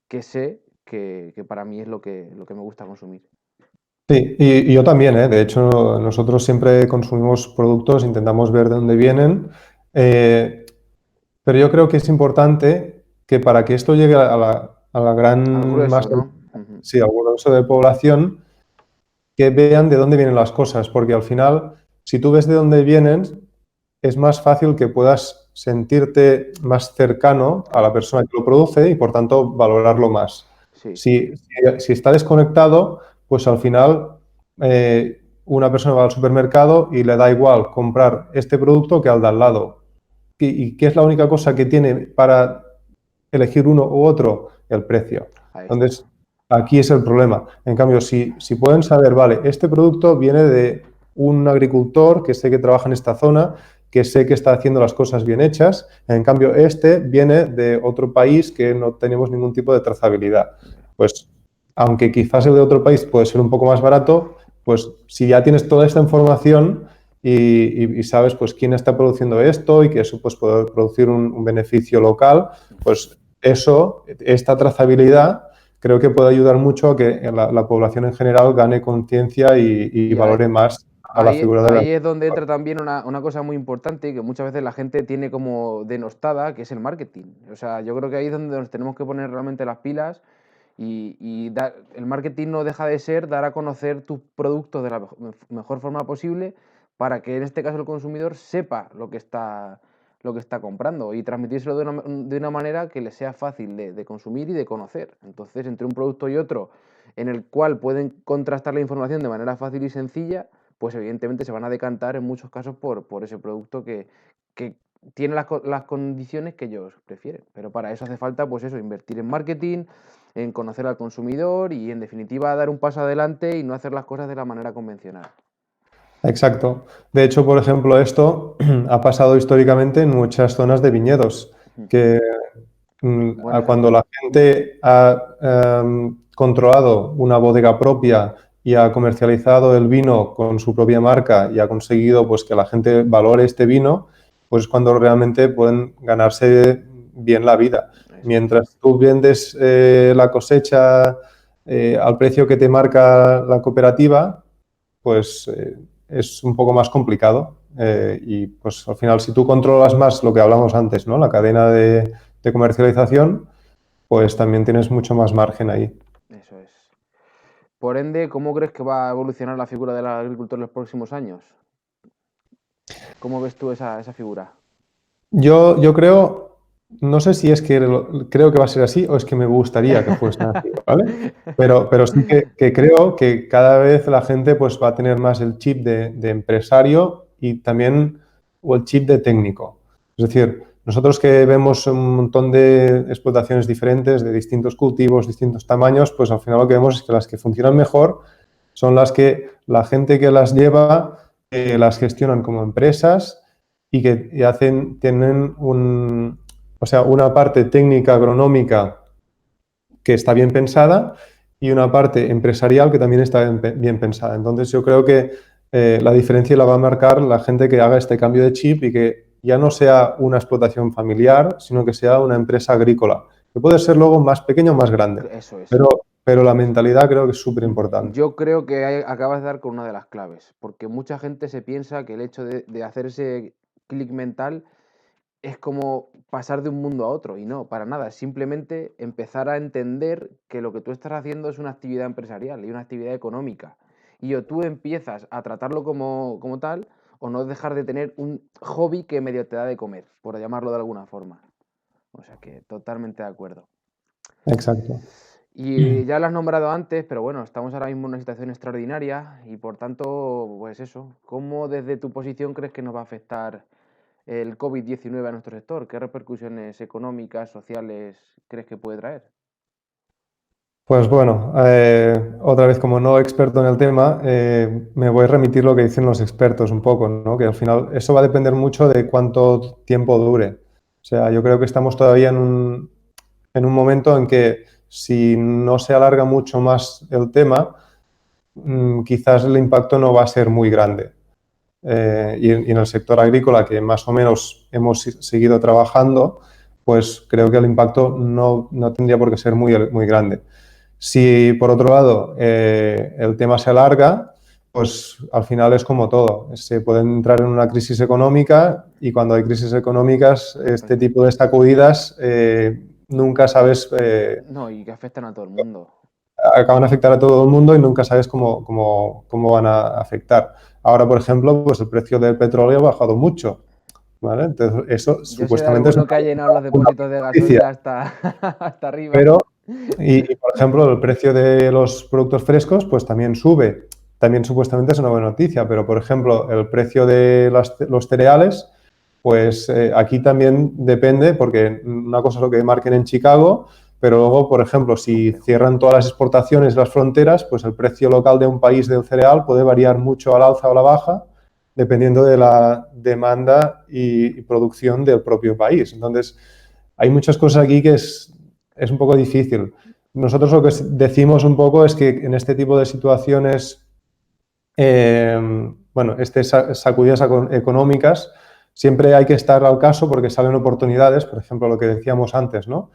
que sé que para mí es lo que me gusta consumir. sí, y yo también, ¿eh? De hecho, nosotros siempre consumimos productos, intentamos ver de dónde vienen, eh, pero yo creo que es importante que para que esto llegue a la Al gran grueso, masa, ¿no? Ujú. sí, al grueso de población, que vean de dónde vienen las cosas, porque al final, si tú ves de dónde vienen, es más fácil que puedas sentirte más cercano a la persona que lo produce y, por tanto, valorarlo más. Sí, Si está desconectado, pues al final una persona va al supermercado y le da igual comprar este producto que al de al lado. ¿Y qué es la única cosa que tiene para elegir uno u otro? El precio. ahí está. Entonces, aquí es el problema. En cambio, si pueden saber, vale, este producto viene de un agricultor que sé que trabaja en esta zona, que sé que está haciendo las cosas bien hechas, en cambio este viene de otro país que no tenemos ningún tipo de trazabilidad. Pues, aunque quizás el de otro país puede ser un poco más barato, pues si ya tienes toda esta información y sabes pues quién está produciendo esto y que eso pues puede producir un beneficio local, pues eso, esta trazabilidad, creo que puede ayudar mucho a que la población en general gane conciencia y Y ahí, valore más a la figura de la... ahí es donde entra también una cosa muy importante que muchas veces la gente tiene como denostada, que es el marketing. O sea, yo creo que ahí es donde nos tenemos que poner realmente las pilas el marketing no deja de ser dar a conocer tus productos de la mejor forma posible para que en este caso el consumidor sepa lo que está comprando y transmitírselo de una manera que le sea fácil de consumir y de conocer. Entonces, entre un producto y otro en el cual pueden contrastar la información de manera fácil y sencilla, pues evidentemente se van a decantar en muchos casos por ese producto que tiene las condiciones que ellos prefieren. Pero para eso hace falta, pues eso, invertir en marketing, en conocer al consumidor y en definitiva dar un paso adelante y no hacer las cosas de la manera convencional. Exacto. De hecho, por ejemplo, esto ha pasado históricamente en muchas zonas de viñedos, que Buen cuando ejemplo. la gente ha controlado una bodega propia y ha comercializado el vino con su propia marca y ha conseguido pues, que la gente valore este vino, pues es cuando realmente pueden ganarse bien la vida. Eso es. Mientras tú vendes la cosecha al precio que te marca la cooperativa, pues es un poco más complicado. Y pues al final, si tú controlas más lo que hablamos antes, ¿no? La cadena de comercialización, pues también tienes mucho más margen ahí. Eso es. Por ende, ¿cómo crees que va a evolucionar la figura del agricultor en los próximos años? ¿Cómo ves tú esa figura? Yo creo, no sé si es que creo que va a ser así o es que me gustaría que fuese así, ¿vale? Pero sí que creo que cada vez la gente pues va a tener más el chip de empresario y también o el chip de técnico. Es decir, nosotros que vemos un montón de explotaciones diferentes, de distintos cultivos, distintos tamaños, pues al final lo que vemos es que las que funcionan mejor son las que la gente que las lleva las gestionan como empresas y que tienen o sea, una parte técnica agronómica que está bien pensada y una parte empresarial que también está bien pensada. Entonces yo creo que la diferencia la va a marcar la gente que haga este cambio de chip y que ya no sea una explotación familiar, sino que sea una empresa agrícola, que puede ser luego más pequeña o más grande, Eso es. pero la mentalidad creo que es súper importante. Yo creo que acabas de dar con una de las claves, porque mucha gente se piensa que el hecho de hacer ese clic mental es como pasar de un mundo a otro, y no, para nada, es simplemente empezar a entender que lo que tú estás haciendo es una actividad empresarial y una actividad económica. Y o tú empiezas a tratarlo como tal, o no dejar de tener un hobby que medio te da de comer, por llamarlo de alguna forma. O sea que totalmente de acuerdo. Exacto. Y ya lo has nombrado antes, pero bueno, estamos ahora mismo en una situación extraordinaria y por tanto, pues eso, ¿cómo desde tu posición crees que nos va a afectar el COVID-19 a nuestro sector? ¿Qué repercusiones económicas, sociales crees que puede traer? Pues bueno, otra vez como no experto en el tema, me voy a remitir lo que dicen los expertos un poco, ¿no? Que al final eso va a depender mucho de cuánto tiempo dure. O sea, yo creo que estamos todavía en un momento en que si no se alarga mucho más el tema, quizás el impacto no va a ser muy grande. Y en el sector agrícola, que más o menos hemos seguido trabajando, pues creo que el impacto no tendría por qué ser muy grande. Si por otro lado el tema se alarga, pues al final es como todo. Se puede entrar en una crisis económica y cuando hay crisis económicas, este tipo de sacudidas nunca sabes, No, y que afectan a todo el mundo. acaban a afectar a todo el mundo y nunca sabes cómo van a afectar. Ahora, por ejemplo, pues el precio del petróleo ha bajado mucho, ¿vale? Entonces, eso Yo sé de supuestamente es alguno que ha llenado los una depósitos de buena noticia, gasoil hasta, hasta arriba. pero por ejemplo, el precio de los productos frescos, pues también sube. También supuestamente es una buena noticia, pero por ejemplo, el precio de los cereales, pues aquí también depende, porque una cosa es lo que marquen en Chicago, pero luego, por ejemplo, si cierran todas las exportaciones, las fronteras, pues el precio local de un país del cereal puede variar mucho al alza o a la baja, dependiendo de la demanda y producción del propio país. Entonces, hay muchas cosas aquí que es un poco difícil. Nosotros lo que decimos un poco es que en este tipo de situaciones, bueno, sacudidas económicas, siempre hay que estar al caso porque salen oportunidades, por ejemplo, lo que decíamos antes, ¿no?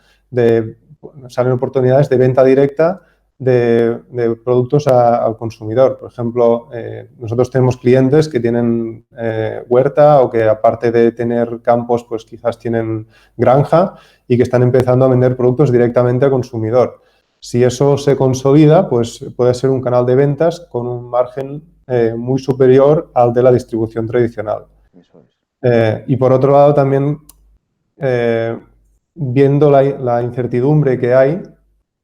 Salen oportunidades de venta directa de productos al consumidor. Por ejemplo, nosotros tenemos clientes que tienen huerta o que aparte de tener campos, pues quizás tienen granja y que están empezando a vender productos directamente al consumidor. Si eso se consolida, pues puede ser un canal de ventas con un margen muy superior al de la distribución tradicional. Eso es. Y por otro lado, también viendo la incertidumbre que hay,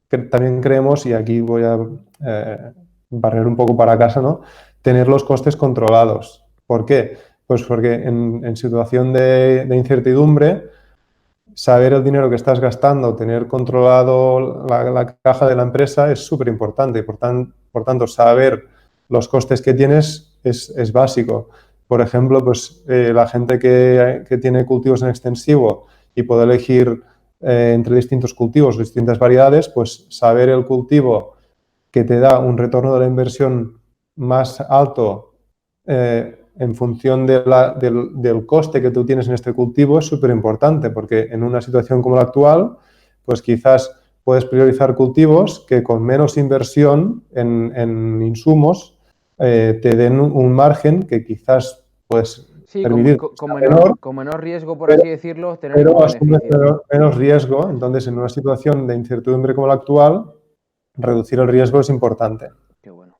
que también creemos, y aquí voy a barrer un poco para casa, ¿no? Tener los costes controlados. ¿Por qué? Pues porque en situación de incertidumbre, saber el dinero que estás gastando, tener controlado la caja de la empresa es súper importante. Por tanto, saber los costes que tienes es básico. Por ejemplo, pues la gente que tiene cultivos en extensivo y puede elegir entre distintos cultivos, distintas variedades, pues saber el cultivo que te da un retorno de la inversión más alto en función del coste que tú tienes en este cultivo es súper importante, porque en una situación como la actual, pues quizás puedes priorizar cultivos que con menos inversión en insumos te den un margen que quizás puedes Sí, permitir que sea menor, con menor riesgo, por pero, así decirlo, tener el mismo pero asumes beneficio. menos riesgo. Entonces, en una situación de incertidumbre como la actual, reducir el riesgo es importante. Qué bueno.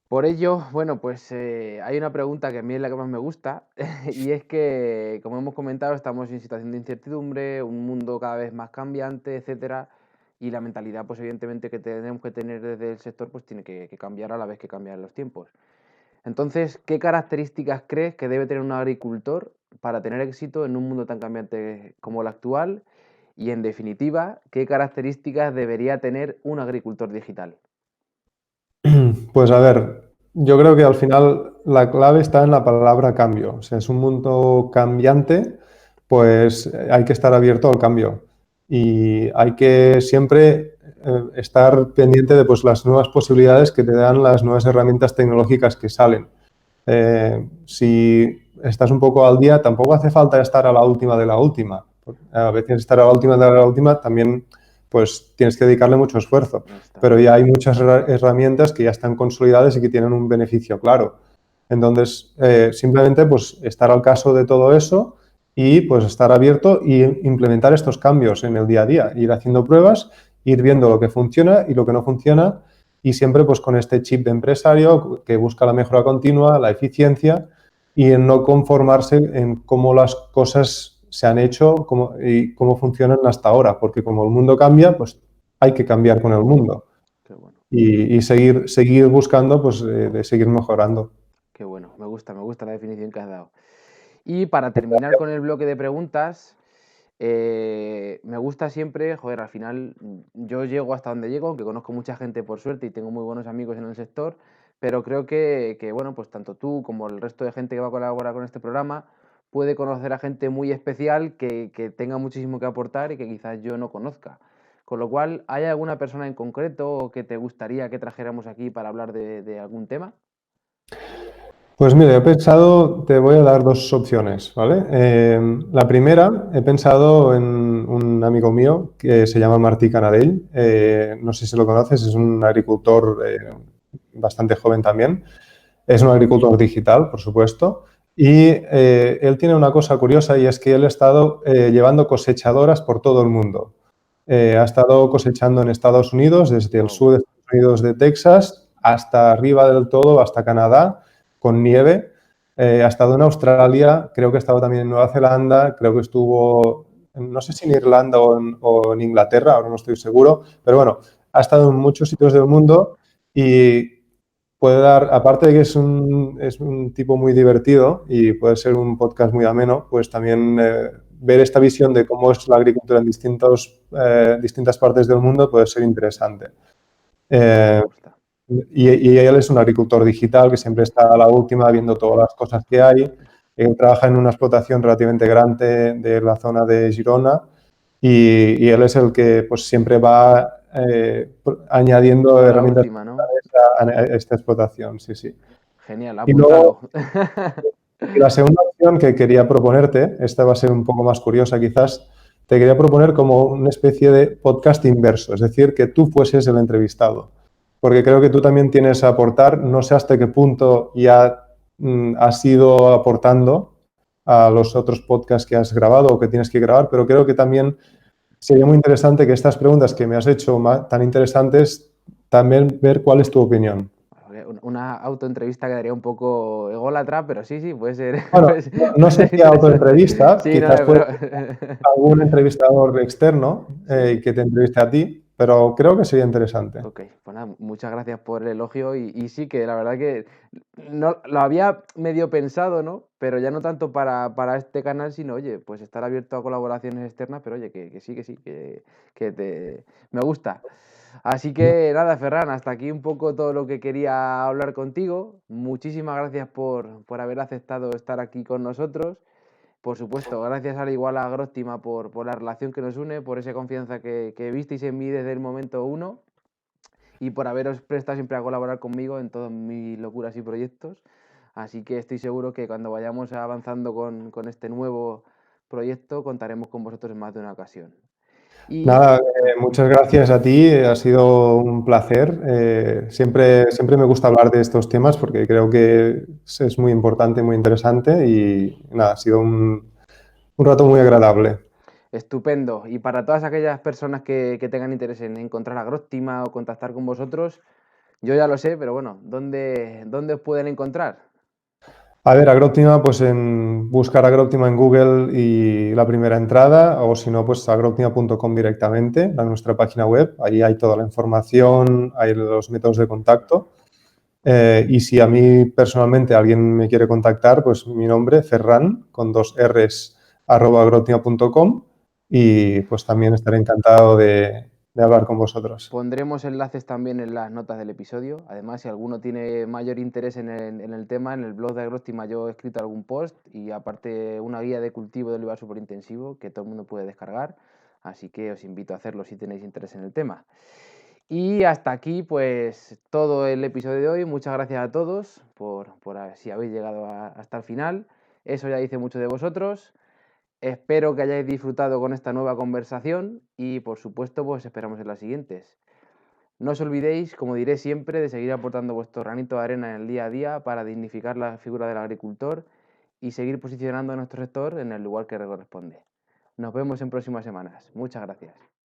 Por ello, bueno, pues hay una pregunta que a mí es la que más me gusta y es que, como hemos comentado, estamos en situación de incertidumbre, un mundo cada vez más cambiante, etcétera, y la mentalidad, pues evidentemente que tenemos que tener desde el sector, pues tiene que cambiar a la vez que cambian los tiempos. Entonces, ¿qué características crees que debe tener un agricultor para tener éxito en un mundo tan cambiante como el actual? Y en definitiva, ¿qué características debería tener un agricultor digital? Pues a ver, yo creo que al final la clave está en la palabra cambio. O sea, es un mundo cambiante, pues hay que estar abierto al cambio y hay que siempre estar pendiente de pues, las nuevas posibilidades que te dan las nuevas herramientas tecnológicas que salen. Si estás un poco al día, tampoco hace falta estar a la última de la última. A veces estar a la última de la última también pues tienes que dedicarle mucho esfuerzo, No está. pero ya hay muchas herramientas que ya están consolidadas y que tienen un beneficio claro. Entonces, simplemente pues estar al caso de todo eso y pues estar abierto y implementar estos cambios en el día a día, ir haciendo pruebas, ir viendo lo que funciona y lo que no funciona y siempre pues con este chip de empresario que busca la mejora continua, la eficiencia y en no conformarse en cómo las cosas se han hecho y cómo funcionan hasta ahora, porque como el mundo cambia, pues hay que cambiar con el mundo Qué bueno, y seguir buscando, pues de seguir mejorando. qué bueno. Me gusta la definición que has dado. Y para terminar con el bloque de preguntas, me gusta siempre, joder, al final yo llego hasta donde llego, aunque conozco mucha gente por suerte y tengo muy buenos amigos en el sector, pero creo que, bueno, pues tanto tú como el resto de gente que va a colaborar con este programa puede conocer a gente muy especial que tenga muchísimo que aportar y que quizás yo no conozca. Con lo cual, ¿hay alguna persona en concreto que te gustaría que trajéramos aquí para hablar de algún tema? Pues mira, he pensado, te voy a dar dos opciones, ¿vale? La primera, he pensado en un amigo mío que se llama Martí Canadell. No sé si lo conoces, es un agricultor bastante joven también. Es un agricultor digital, por supuesto. Y él tiene una cosa curiosa y es que él ha estado llevando cosechadoras por todo el mundo. Ha estado cosechando en Estados Unidos, desde el Wow, sur de Estados Unidos de Texas hasta arriba del todo, hasta Canadá, con nieve. Ha estado en Australia, creo que ha estado también en Nueva Zelanda, creo que estuvo, no sé si en Irlanda o en Inglaterra, ahora no estoy seguro, pero bueno, ha estado en muchos sitios del mundo y puede dar, aparte de que es un tipo muy divertido y puede ser un podcast muy ameno, pues también ver esta visión de cómo es la agricultura en distintas partes del mundo puede ser interesante. qué bueno, me Eh, gusta. y él es un agricultor digital que siempre está a la última viendo todas las cosas que hay. Él trabaja en una explotación relativamente grande de la zona de Girona y él es el que pues, siempre va añadiendo A la herramientas última, ¿no? a esta explotación, sí, sí. Genial, Y luego, apúntalo. y la segunda opción que quería proponerte, esta va a ser un poco más curiosa quizás, te quería proponer como una especie de podcast inverso, es decir, que tú fueses el entrevistado, porque creo que tú también tienes a aportar, no sé hasta qué punto ya has ido aportando a los otros podcasts que has grabado o que tienes que grabar, pero creo que también sería muy interesante que estas preguntas que me has hecho tan interesantes, también ver cuál es tu opinión. Una autoentrevista quedaría un poco ególatra, pero sí, sí, puede ser, Bueno, no puede ser sería interesante. autoentrevista, Sí, no, quizás puede pero... algún entrevistador externo Sí, que te entreviste a ti, pero creo que sería interesante. ok, pues nada, muchas gracias por el elogio y sí que la verdad que no, lo había medio pensado, ¿no? Pero ya no tanto para este canal, sino, oye, pues estar abierto a colaboraciones externas, pero oye, que sí, me gusta. Así que nada, Ferran, hasta aquí un poco todo lo que quería hablar contigo. Muchísimas gracias por haber aceptado estar aquí con nosotros. Por supuesto, gracias al igual a Gróstima por la relación que nos une, por esa confianza que visteis en mí desde el momento uno y por haberos prestado siempre a colaborar conmigo en todas mis locuras y proyectos. Así que estoy seguro que cuando vayamos avanzando con este nuevo proyecto contaremos con vosotros en más de una ocasión. Y Nada, nada, muchas gracias a ti, ha sido un placer. Siempre me gusta hablar de estos temas porque creo que es muy importante, muy interesante y nada, ha sido un rato muy agradable. estupendo. Y para todas aquellas personas que tengan interés en encontrar a Gróstima o contactar con vosotros, yo ya lo sé, pero bueno, ¿dónde os pueden encontrar? A ver, Agroptima, pues en buscar Agroptima en Google y la primera entrada, o si no, pues agroptima.com directamente, nuestra página web. Ahí hay toda la información, hay los métodos de contacto. Y si a mí personalmente alguien me quiere contactar, pues mi nombre, Ferran, con 2 Rs, @growthnia.com, y pues también estaré encantado de hablar con vosotros. Pondremos enlaces también en las notas del episodio. Además, si alguno tiene mayor interés en el tema, en el blog de Agrostima yo he escrito algún post y aparte una guía de cultivo de olivar superintensivo que todo el mundo puede descargar. Así que os invito a hacerlo si tenéis interés en el tema. Y hasta aquí pues todo el episodio de hoy. Muchas gracias a todos por si habéis llegado hasta el final. Eso ya dice mucho de vosotros. Espero que hayáis disfrutado con esta nueva conversación y por supuesto pues esperamos en las siguientes. No os olvidéis, como diré siempre, de seguir aportando vuestro granito de arena en el día a día para dignificar la figura del agricultor y seguir posicionando a nuestro sector en el lugar que le corresponde. Nos vemos en próximas semanas. Muchas gracias.